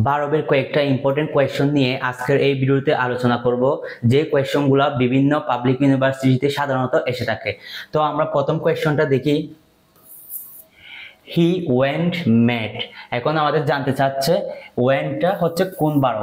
ভার্বের কয়েকটা important question নিয়ে আজকের এই ভিডিওতে আলোচনা করব, যে কোয়েশ্চনগুলো বিভিন্ন পাবলিক ইউনিভার্সিটিতে সাধারণত এসে থাকে। তো আমরা প্রথম কোয়েশ্চনটা দেখি। হি ওয়েন্ট মেট। এখন আমাদের জানতে চাচ্ছে ওয়েন্টটা হচ্ছে কোন ভার্ব।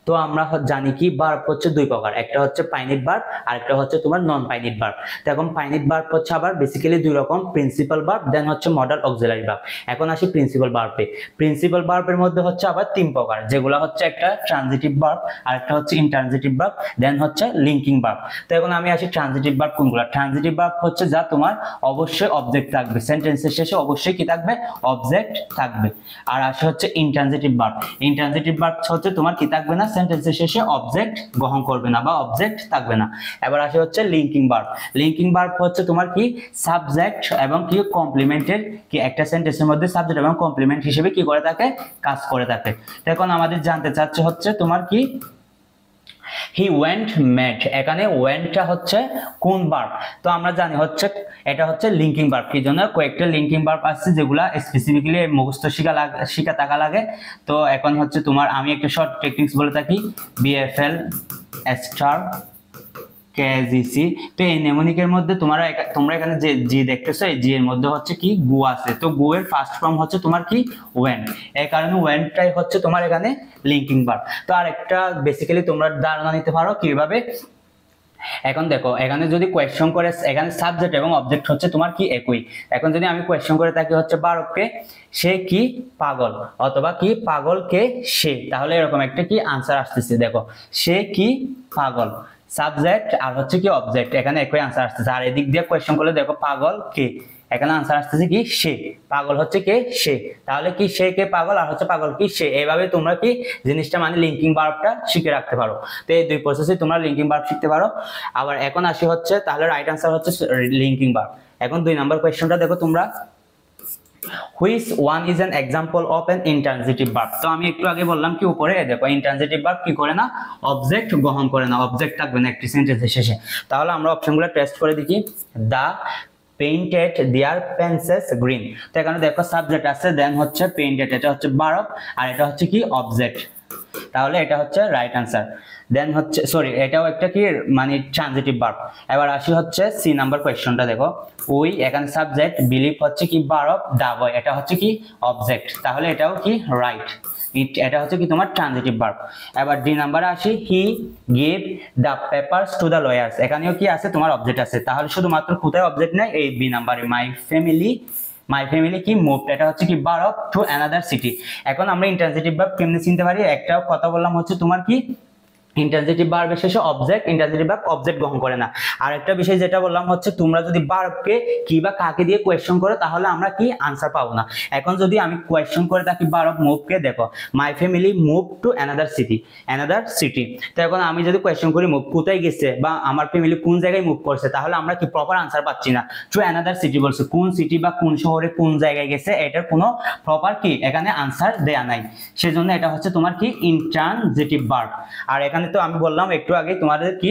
তো আমরা জানি কি ভার্ব হচ্ছে দুই প্রকার, একটা হচ্ছে পাইনিট ভার্ব আর একটা হচ্ছে তোমার নন পাইনিট ভার্ব। তো এখন পাইনিট ভার্ব হচ্ছে আবার বেসিক্যালি দুই রকম, প্রিন্সিপাল ভার্ব দেন হচ্ছে মডাল অক্সিলারি ভার্ব। এখন আসি প্রিন্সিপাল ভার্বে। প্রিন্সিপাল ভার্বের মধ্যে হচ্ছে আবার তিন প্রকার, যেগুলো হচ্ছে একটা ট্রানজিটিভ ভার্ব, আর একটা হচ্ছে ইনট্রানজিটিভ ভার্ব, দেন হচ্ছে লিঙ্কিং ভার্ব। তো এখন আমি আসি ট্রানজিটিভ ভার্ব কোনগুলো। ট্রানজিটিভ ভার্ব হচ্ছে যা তোমার অবশ্যই অবজেক্ট থাকবে, সেন্টেন্সের শেষে অবশ্যই কি থাকবে, অবজেক্ট থাকবে। আর আসে হচ্ছে ইনট্রানজিটিভ ভার্ব। ইনট্রানজিটিভ ভার্ব হচ্ছে তোমার কি থাকবে না, সেন্টেন্সের শেষে অবজেক্ট গ্রহণ করবে না বা অবজেক্ট থাকবে না। এবার আসে হচ্ছে লিঙ্কিং ভার্ব। লিঙ্কিং ভার্ব হচ্ছে তোমার কি সাবজেক্ট এবং কি কমপ্লিমেন্টের কি একটা সেন্টেন্সের মধ্যে সাবজেক্ট এবং কমপ্লিমেন্ট হিসেবে কি করে থাকে, কাজ করে থাকে। এখন আমাদের জানতে চাচ্ছে হচ্ছে তোমার কি হি ওয়েন্ট মেট। এখানে ওয়েন্টটা হচ্ছে কোন ভার্ব। তো আমরা জানি হচ্ছে এটা হচ্ছে লিঙ্কিং ভার্ব। কি জন্য কয়েকটা লিঙ্কিং ভার্ব আছে যেগুলা স্পেসিফিক্যালি মুখস্থ শিখা থাকা লাগে। তো এখন হচ্ছে তোমার আমি একটা শর্ট টেকনিক্স বলে থাকি, বিএফএল স্টার কেজিসি। তো এই নেমোনিকের মধ্যে তোমরা এখানে যে জি দেখতেছো, এই জি এর মধ্যে হচ্ছে কি গু আছে। তো গু এর ফার্স্ট ফর্ম হচ্ছে তোমার কি ওয়েন্ট। এই কারণে ওয়েন্টটাই হচ্ছে তোমার এখানে লিঙ্কিং ভার্ব। তো আর একটা বেসিক্যালি তোমরা ধারণা নিতে পারো কিভাবে। এখন দেখো, এখানে যদি কোয়েশ্চন করে, এখানে সাবজেক্ট এবং অবজেক্ট হচ্ছে তোমার কি একই। এখন যদি আমি কোয়েশ্চন করে থাকি হচ্ছে ভার্বকে সে কি পাগল, অথবা কি পাগল কে সে, তাহলে এরকম একটা কি আনসার আসতেছে। দেখো সে কি পাগল, সাবজেক্ট আর হচ্ছে কি অবজেক্ট, এখানে একই আনসার আসতেছে। আর এদিক দিয়ে কোয়েশ্চন করলে দেখো পাগল কে, এখানে আনসার আসতেছে কি সে, পাগল হচ্ছে কে সে, তাহলে কি সে কে পাগল আর হচ্ছে পাগল কি সে। এইভাবে তোমরা কি জিনিসটা মানে লিঙ্কিং ভার্বটা শিখে রাখতে পারো। তো এই দুই প্রসেসে তোমরা লিঙ্কিং ভার্ব শিখতে পারো। আবার এখন আসি হচ্ছে তাহলে রাইট আনসার হচ্ছে লিঙ্কিং ভার্ব। এখন 2 নম্বর কোয়েশ্চনটা দেখো তোমরা, which one is an example of an intransitive verb. তো আমি একটু আগে বললাম কি উপরে দেখো, ইন্ট্রানজিটিভ ভার্ব কি করে না, অবজেক্ট গ্রহণ করে না, অবজেক্ট থাকবে না একটি সেন্টেন্সের শেষে। তাহলে আমরা অপশনগুলো টেস্ট করে দেখি। দা পেইন্টেড দেয়ার পেন্সেস গ্রিন। তো এখানে দেখো সাবজেক্ট আছে, দেন হচ্ছে পেইন্টেড, এটা হচ্ছে ভার্ব আর এটা হচ্ছে কি অবজেক্ট, তাহলে এটা হচ্ছে রাইট আনসার। দেন হচ্ছে সরি, এটাও একটা কি মানে ট্রানজিটিভ ভার্ব। এবার আসি হচ্ছে সি নাম্বার কোয়েশ্চনটা দেখো, উই এখানে সাবজেক্ট, বিলিভ হচ্ছে কি ভার্ব, দা বয় এটা হচ্ছে কি অবজেক্ট, তাহলে এটাও কি রাইট, এটা হচ্ছে কি তোমার ট্রানজিটিভ ভার্ব। এবার ডি নাম্বারে আসি, হি give the papers to the lawyers. এখানেও কি আছে, তোমার অবজেক্ট আছে, তাহলে শুধুমাত্র কোথায় অবজেক্ট নাই, এই বি নাম্বারে মাই ফ্যামিলি কি মুভ, এটা হচ্ছে কি ভার্ব টু অ্যানাদার সিটি। এখন আমরা ইন্ট্রানজিটিভ ভার্ব কেমনে চিনতে পারি, একটা কথা বললাম হচ্ছে তোমার কি ইন্ট্রানজিটিভ ভার্বের শেষে অবজেক্ট, ইন্ট্রানজিটিভ ভার্ব অবজেক্ট গ্রহণ করে না। আর একটা বিষয় যেটা বললাম হচ্ছে তোমরা যদি ভার্বকে কি বা কাকে দিয়ে কোয়েশ্চন করো তাহলে আমরা কি আনসার পাবো না। এখন যদি আমি কোয়েশ্চন করে থাকি ভার্ব মুভকে, দেখো my family move to another city. তো এখন আমি যদি কোয়েশ্চন করি মুভ কোথায় গেছে বা আমার ফ্যামিলি কোন জায়গায় মুভ করছে, তাহলে আমরা কি প্রপার আনসার পাচ্ছি না। টু অ্যানাদার সিটি বলছে, কোন সিটি বা কোন শহরে কোন জায়গায় গেছে, এটার কোনো প্রপার কি এখানে আনসার দেয়া নাই, সেজন্য এটা হচ্ছে তোমার কি ইন্ট্রানজিটিভ ভার্ব। আর এখানে তো আমি বললাম একটু আগে তোমাদের কি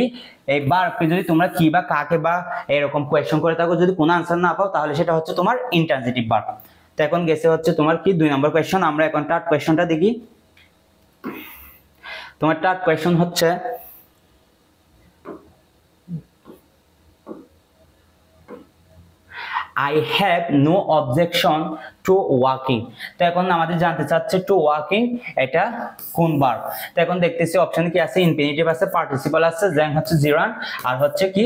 এই ভার্বকে যদি তোমরা কি বা কাকে বা এরকম কোয়েশ্চন করে থাকো, যদি কোনো আনসার না পাও তাহলে সেটা হচ্ছে তোমার ইন্ট্রানজিটিভ ভার্ব। তো এখন গেছে হচ্ছে তোমার কি 2 নম্বর কোয়েশ্চন। আমরা এখন থার্ড কোয়েশ্চনটা দেখি। তোমার থার্ড কোয়েশ্চন হচ্ছে, I have no objection to walking। তো এখন আমাদের জানতে চাচ্ছে টু ওয়াকিং এটা কোন ভার্ব। তো এখন দেখতেছি অপশনে কি আছে, ইনফিনিটিভ আছে, পার্টিসিপল আছে, দেন হচ্ছে জিরান আর হচ্ছে কি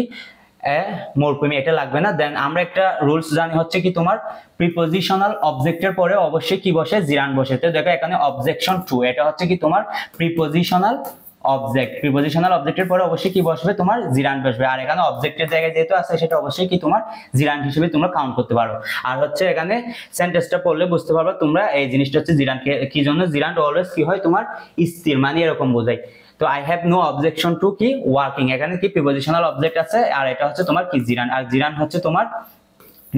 মরকুমি, এটা লাগবে না। দেন আমরা একটা রুলস জানি হচ্ছে কি তোমার প্রিপোজিশনাল অবজেক্টের পরে অবশ্যই কি বসে, জিরান বসে। তো দেখো এখানে অবজেকশন টু, এটা হচ্ছে কি তোমার প্রিপোজিশনাল অবজেক্ট, প্রিপোজিশনাল অবজেক্টের পরে অবশ্যই কি বসবে, তোমার জিরান বসবে। আর এখানে অবজেক্টের জায়গায় যেহেতু আছে সেটা অবশ্যই কি তোমার জিরান হিসেবে তোমরা কাউন্ট করতে পারো। আর হচ্ছে এখানে সেন্টেন্সটা পড়লে বুঝতে পারবে তোমরা এই জিনিসটা হচ্ছে জিরান কি জন্য, জিরান অলওয়েজ কি হয় তোমার স্থির, মানে এরকম বোঝায়। তো I have no objection to কি ওয়ার্কিং, এখানে কি প্রিপোজিশনাল অবজেক্ট আছে আর এটা হচ্ছে তোমার কি জিরান। আর জিরান হচ্ছে তোমার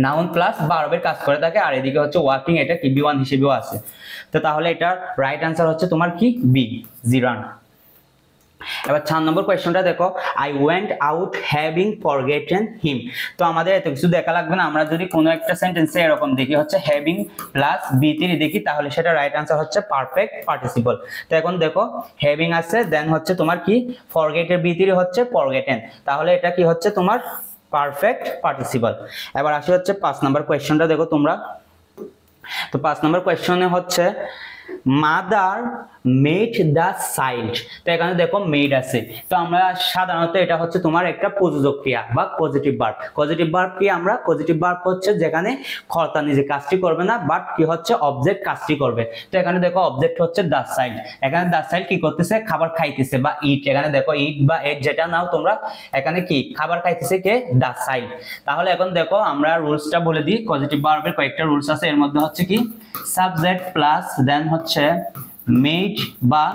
নাউন প্লাস ভার্বের কাজ করে থাকে, আর এদিকে হচ্ছে ওয়ার্কিং, এটা কি বি1 হিসেবেও আছে। তো তাহলে এটা রাইট আনসার হচ্ছে তোমার কি বি, জিরান। এবার 4 নম্বর কোয়েশ্চনটা দেখো, I went out having forgotten him. তো আমাদের এত কিছু দেখা লাগবে না, আমরা যদি কোনো একটা সেন্টেন্সে এরকম দেখি হচ্ছে হ্যাভিং প্লাস বি3 দেখি, তাহলে সেটা রাইট আনসার হচ্ছে পারফেক্ট পার্টিসিপল। তো এখন দেখো হ্যাভিং আছে, দেন হচ্ছে তোমার কি ফরগেটের বি3 হচ্ছে ফরগেটেন, তাহলে এটা কি হচ্ছে তোমার পারফেক্ট পার্টিসিপল। এবার আসি হচ্ছে 5 নম্বর কোয়েশ্চনটা দেখো তোমরা। তো 5 নম্বর কোয়েশ্চনে হচ্ছে মাদার মেড দ্য চাইল্ড। তো এখানে দেখো মেড আছে, তো আমরা সাধারণত এটা হচ্ছে তোমার একটা প্রযোজক ক্রিয়া বা পজিটিভ ভার্ব। পজিটিভ ভার্ব কি, আমরা পজিটিভ ভার্ব হচ্ছে যেখানে কর্তা নিজে কাজটি করবে না, বাট কি হচ্ছে অবজেক্ট কাজটি করবে। তো এখানে দেখো অবজেক্ট হচ্ছে দ্য চাইল্ড, এখানে দ্য চাইল্ড কি করতেছে, খাবার খাইতেছে বা ইট। এখানে দেখো ইট বা এট যেটা নাও তোমরা, এখানে কি খাবার খাইতেছে কে, দ্য চাইল্ড। তাহলে এখন দেখো আমরা রুলসটা বলে দিই, পজিটিভ ভার্বের কয়েকটা রুলস আছে, এর মধ্যে হচ্ছে কি সাবজেক্ট প্লাস দেন হচ্ছে মেড বা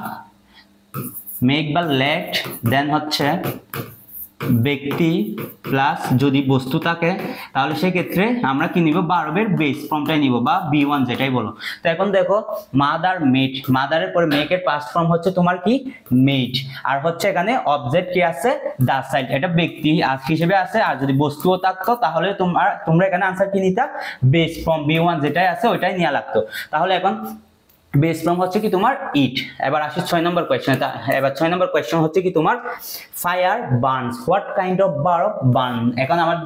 মেক বা লেট, দেন হচ্ছে ব্যক্তি প্লাস যদি বস্তু থাকে, তাহলে সেক্ষেত্রে আমরা কি নিব, ভার্বের বেস ফর্মটাই নিব বা বি1 যেটাই বলো। তো এখন দেখো মাদার মেড, মাদারের পরে মেকের পাস্ট ফর্ম হচ্ছে তোমার কি মেড, আর হচ্ছে এখানে অবজেক্ট কি আছে, দা চাইল্ড, এটা ব্যক্তি হিসেবে আছে। আর যদি বস্তুও থাকতো তাহলে তোমরা এখানে আনসার কি নিতা, বেস ফর্ম বি1 যেটাই আছে ওইটাই নেওয়া লাগতো। তাহলে এখন বেস ফর্ম হচ্ছে কি তোমার ইট। এবার আসি 6 নম্বর কোয়েশ্চন। এবার 6 নম্বর কোয়েশ্চন হচ্ছে কি তোমার fire burns, what kind of verb burn. এখন আমার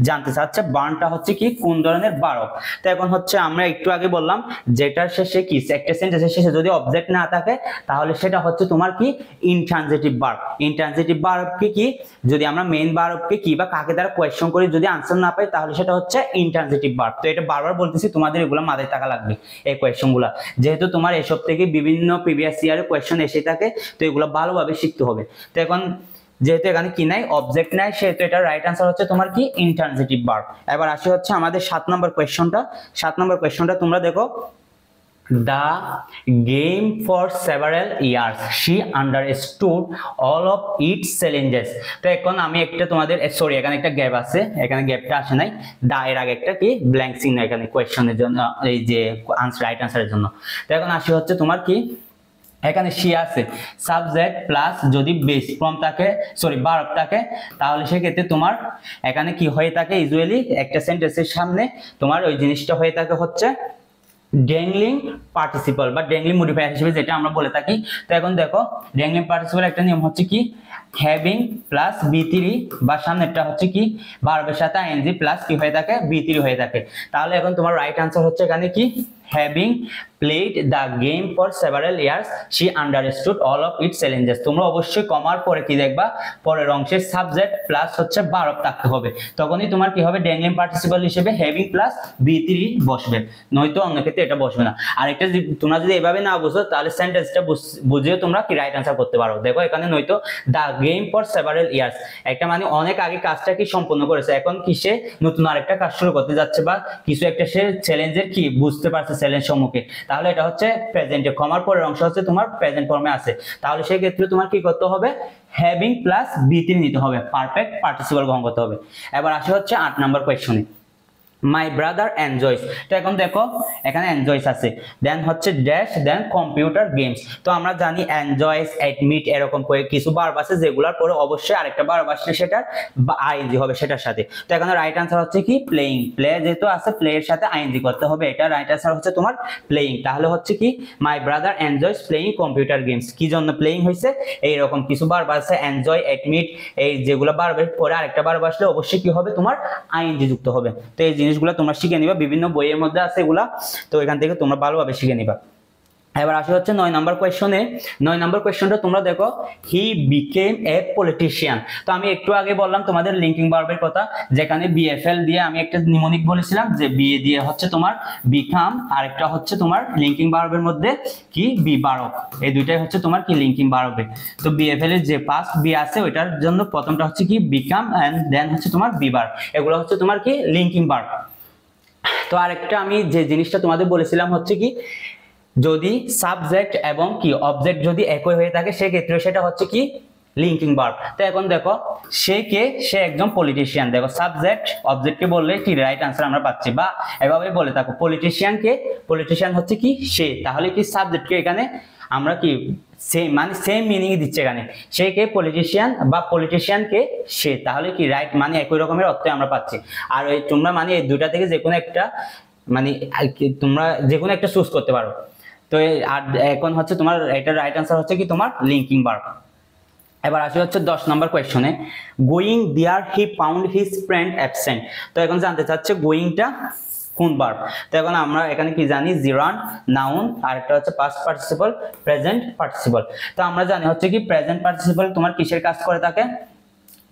জানতে চাচ্ছে বার্নটা হচ্ছে কি কোন ধরনের ভার্ব। তো এখন হচ্ছে আমরা একটু আগে বললাম যেটার শেষে কি একটা সেন্টেন্সের শেষে যদি অবজেক্ট না থাকে তাহলে সেটা হচ্ছে তোমার কি ইনট্রানজিটিভ ভার্ব। ইনট্রানজিটিভ ভার্বকে কি, যদি আমরা মেইন ভার্বকে কি বা কাকে দ্বারা কোয়েশ্চন করি যদি আনসার না পাই তাহলে সেটা হচ্ছে ইনট্রানজিটিভ ভার্ব। তো এটা বারবার বলতেছি, তোমাদের এগুলো মাথায় থাকা লাগবে এই কোয়েশ্চনগুলো, যেহেতু তোমার এসব থেকে বিভিন্ন প্রিভিয়াস ইয়ারের কোয়েশ্চন এসে থাকে, তো এগুলো ভালোভাবে শিখতে হবে। তো এখন যেহেতু এখানে কি নাই, অবজেক্ট নাই, সেহেতু এটা রাইট আনসার হচ্ছে তোমার কি ইনট্রানজিটিভ ভার্ব। এবার আসি হচ্ছে আমাদের 7 নম্বর কোয়েশ্চনটা। 7 নম্বর কোয়েশ্চনটা তোমরা দেখো, the game for several years she understood all of its challenges। তো এখন আমি একটা তোমাদের সরি এখানে একটা গ্যাপ আছে, এখানে গ্যাপটা আসে নাই, দা এর আগে একটা কি ব্ল্যাঙ্ক চিহ্ন এখানে কোয়েশ্চনের জন্য, এই যে আনসার রাইট আনসারের জন্য। তো এখন আসি হচ্ছে তোমার কি এখানে she আছে, সাবজেক্ট প্লাস যদি বেস ফর্ম থাকে সরি ভার্ব থাকে, তাহলে সেক্ষেত্রে তোমার এখানে কি হয়ে থাকে, ইউজুয়ালি একটা সেন্টেন্সের সামনে তোমার ওই জিনিসটা হয়ে থাকে হচ্ছে ড্যাংলিং পার্টিসিপল বা ড্যাংলিং মডিফায়ার হিসেবে যেটা আমরা বলে থাকি। তো এখন দেখো ড্যাংলিং পার্টিসিপল একটা নিয়ম হচ্ছে কি হ্যাভিং প্লাস বি3 বা সামনেরটা হচ্ছে কি ভার্বের সাথে আইএনজি প্লাস কি হয়ে থাকে, বি3 হয়ে থাকে। তাহলে এখন তোমার রাইট আনসার হচ্ছে এখানে কি having played the game for several years she understood all of its challenges। তোমরা অবশ্যই কমার পরে কি দেখবা, পরের অংশের সাবজেক্ট প্লাস হচ্ছে ভার্ব থাকতে হবে, তখনই তোমার কি হবে ড্যাংলিং পার্টিসিপল হিসেবে having প্লাস বি3 বসবে, নয়তো অন্য ক্ষেত্রে এটা বসবে না। আর একটা তোমরা যদি এভাবে না বুঝো তাহলে সেন্টেন্সটা বুঝিয়ে তোমরা কি রাইট আনসার করতে পারো। দেখো এখানে নয়তো the game for several years একটা মানে অনেক আগে কাজটা কি সম্পন্ন করেছে, এখন কি সে নতুন আরেকটা কাজ শুরু করতে যাচ্ছে বা কিছু একটা সে চ্যালেঞ্জের কি বুঝতে পারছে চ্যালেঞ্জ সম্মুখে, তাহলে এটা হচ্ছে প্রেজেন্টে, কমার পরের অংশ হচ্ছে তোমার প্রেজেন্ট ফর্মে আছে, তাহলে সেই ক্ষেত্রে তোমার কি করতে হবে, হ্যাভিং প্লাস বি3 নিতে হবে, পারফেক্ট পার্টিসিপল গ্রহণ করতে হবে। এবার আসে হচ্ছে 8 নম্বর কোয়েশ্চনে, মাই ব্রাদার এনজয়স। তো এখন দেখো এখানে এনজয়স আছে, দেন হচ্ছে ড্যাশ, দেন কম্পিউটার গেমস। তো আমরা জানি এনজয়স, অ্যাডমিট এরকম করে কিছু ভার্ব আছে যেগুলোর পরে অবশ্যই আরেকটা ভার্ব আসলে সেটার আইএনজি হবে সেটার সাথে। তো এখানে রাইট আনসার হচ্ছে কি প্লেইং, প্লে যেহেতু আছে প্লে এর সাথে আইএনজি করতে হবে, এটা রাইট আনসার হচ্ছে তোমার প্লেইং। তাহলে হচ্ছে কি my brother enjoys playing computer games, কি জন্য প্লেইং হয়েছে, এইরকম কিছু ভার্ব আছে এনজয়, অ্যাডমিট, এই যেগুলো ভার্বের পরে আরেকটা ভার্ব আসলে অবশ্যই কি হবে তোমার আইএনজি যুক্ত হবে। তো এই জিনিসগুলো তোমরা শিখে নিবা, বিভিন্ন বইয়ের মধ্যে আছে এগুলা, তো এখান থেকে তোমরা ভালোভাবে শিখে নিবা। এবার আসি হচ্ছে 9 নম্বর কোয়েশ্চনে। 9 নম্বর কোয়েশ্চনটা তোমরা দেখো, হি বিকেম এ পলিটিশিয়ান। তো আমি একটু আগে বললাম তোমাদের লিঙ্কিং ভার্বের কথা, যেখানে বিএফএল দিয়ে আমি একটা নিমোনিক বলেছিলাম যে বিএ দিয়ে হচ্ছে তোমার বিকাম, আর একটা হচ্ছে তোমার লিঙ্কিং ভার্বের মধ্যে কি বি ভার্ব, এই দুইটাই হচ্ছে তোমার কি লিঙ্কিং ভার্বে। তো বিএফএল এর যে পাস্ট বি আছে ওইটার জন্য প্রথমটা হচ্ছে কি বিকাম এন্ড দেন হচ্ছে তোমার বি ভার্ব, এগুলো হচ্ছে তোমার কি লিঙ্কিং ভার্ব। তো আরেকটা আমি যে জিনিসটা তোমাদের বলেছিলাম হচ্ছে কি যদি সাবজেক্ট এবং কি অবজেক্ট যদি একই হয়ে থাকে সেক্ষেত্রে সেটা হচ্ছে কি লিঙ্কিং ভার্ব। তো এখন দেখো সে কে, সে একজন পলিটিশিয়ান, দেখো সাবজেক্ট অবজেক্টকে বললে কি রাইট আনসার আমরা পাচ্ছি, বা এভাবে বলে থাকো পলিটিশিয়ান কে, পলিটিশিয়ান হচ্ছে কি সে, তাহলে কি সাবজেক্টকে এখানে আমরা কি সেম মানে সেম মিনিং দিচ্ছে এখানে, সে কে পলিটিশিয়ান বা পলিটিশিয়ান কে সে, তাহলে কি রাইট মানে একই রকমের অর্থ আমরা পাচ্ছি। আর ওই তোমরা মানে এই দুইটা থেকে যে কোনো একটা মানে তোমরা যে কোনো একটা চুজ করতে পারো। তো আর এখন হচ্ছে তোমার এটা রাইট আনসার হচ্ছে কি তোমার লিঙ্কিং ভার্ব। এবার আসি হচ্ছে 10 নম্বর কোয়েশ্চনে, going there he found his friend absent. তো এখন জানতে চাচ্ছে গোয়িংটা কোন ভার্ব। তো এখন আমরা এখানে কি জানি, জিরান্ড, নাউন, আর একটা হচ্ছে পাস্ট পার্টিসিপল, প্রেজেন্ট পার্টিসিপল। তো আমরা জানি হচ্ছে কি প্রেজেন্ট পার্টিসিপল তোমার কিসের কাজ করে থাকে,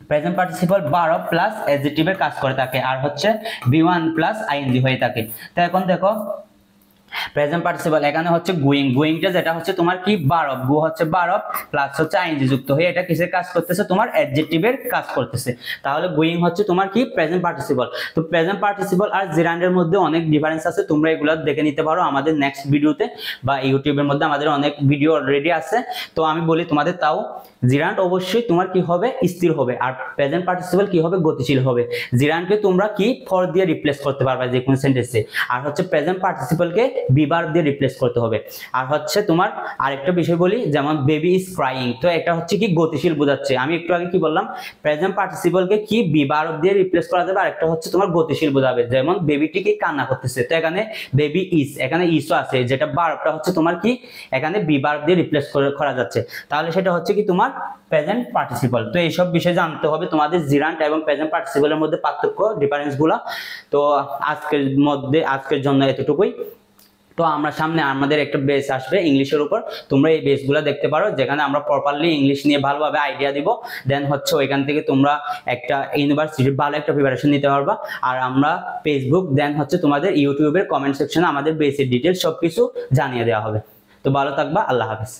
প্রেজেন্ট পার্টিসিপল ভার্ব প্লাস অ্যাডজেক্টিভের কাজ করে থাকে, আর হচ্ছে বি1 প্লাস আইএনজি হয়ে থাকে। তো এখন দেখো প্রেজেন্ট পার্টিসিপল এখানে হচ্ছে গোয়িং, গোয়িংটা যেটা হচ্ছে তোমার কি ভার্ব, গো হচ্ছে ভার্ব প্লাস হচ্ছে আইএনজি যুক্ত হয়ে এটা কিসের কাজ করতেছে, তোমার অ্যাডজেক্টিভের কাজ করতেছে। তাহলে গোয়িং হচ্ছে তোমার কি প্রেজেন্ট পার্টিসিপল। তো প্রেজেন্ট পার্টিসিপল আর জিরান্ডের মধ্যে অনেক ডিফারেন্স আছে, তোমরা এগুলো দেখে নিতে পারো আমাদের নেক্সট ভিডিওতে বা ইউটিউবের মধ্যে আমাদের অনেক ভিডিও অলরেডি আছে। তো আমি বলি তোমাদের, তাও জিরান্ড অবশ্যই তোমার কি হবে, স্থির হবে, আর প্রেজেন্ট পার্টিসিপল কি হবে, গতিশীল হবে। জিরান্ডকে তোমরা কি ফর দিয়ে রিপ্লেস করতে পারবে যে কোনো সেন্টেন্সে, আর হচ্ছে প্রেজেন্ট পার্টিসিপলকে বি ভার্ব দিয়ে রিপ্লেস করতে হবে। আর হচ্ছে তোমার আরেকটা বিষয় বলি, যেমন বেবি ইজ ক্রাইং, তো এটা হচ্ছে কি গতিশীল বোঝাচ্ছে। আমি একটু আগে কি বললাম, প্রেজেন্ট পার্টিসিপলকে কি বি ভার্ব দিয়ে রিপ্লেস করা যাবে, আর একটা হচ্ছে তোমার গতিশীল বোঝাবে, যেমন বেবিটি কি কান্না করতেছে, তো এখানে বেবি ইজ, এখানে ইজও আছে, যেটা ভার্বটা হচ্ছে তোমার কি এখানে বি ভার্ব দিয়ে রিপ্লেস করা যাচ্ছে, তাহলে সেটা হচ্ছে কি তোমার প্রেজেন্ট পার্টিসিপল। তো এইসব বিষয় জানতে হবে তোমাদের জিরান্ড এবং প্রেজেন্ট পার্টিসিপলের মধ্যে পার্থক্য, ডিফারেন্স গুলা। তো আজকের জন্য এতটুকুই। তো আমরা সামনে আমাদের একটা বেস আসবে ইংলিশের উপর, তোমরা এই বেসগুলো দেখতে পারো, যেখানে আমরা প্রপারলি ইংলিশ নিয়ে ভালোভাবে আইডিয়া দিব। দেন হচ্ছে ওইখান থেকে তোমরা একটা ইউনিভার্সিটির ভালো একটা প্রিপারেশন নিতে পারবা। আর আমরা ফেসবুক, দেন হচ্ছে তোমাদের ইউটিউবের কমেন্ট সেকশনে আমাদের বেসের ডিটেলস সবকিছু জানিয়ে দেওয়া হবে। তো ভালো থাকবা, আল্লাহ হাফেজ।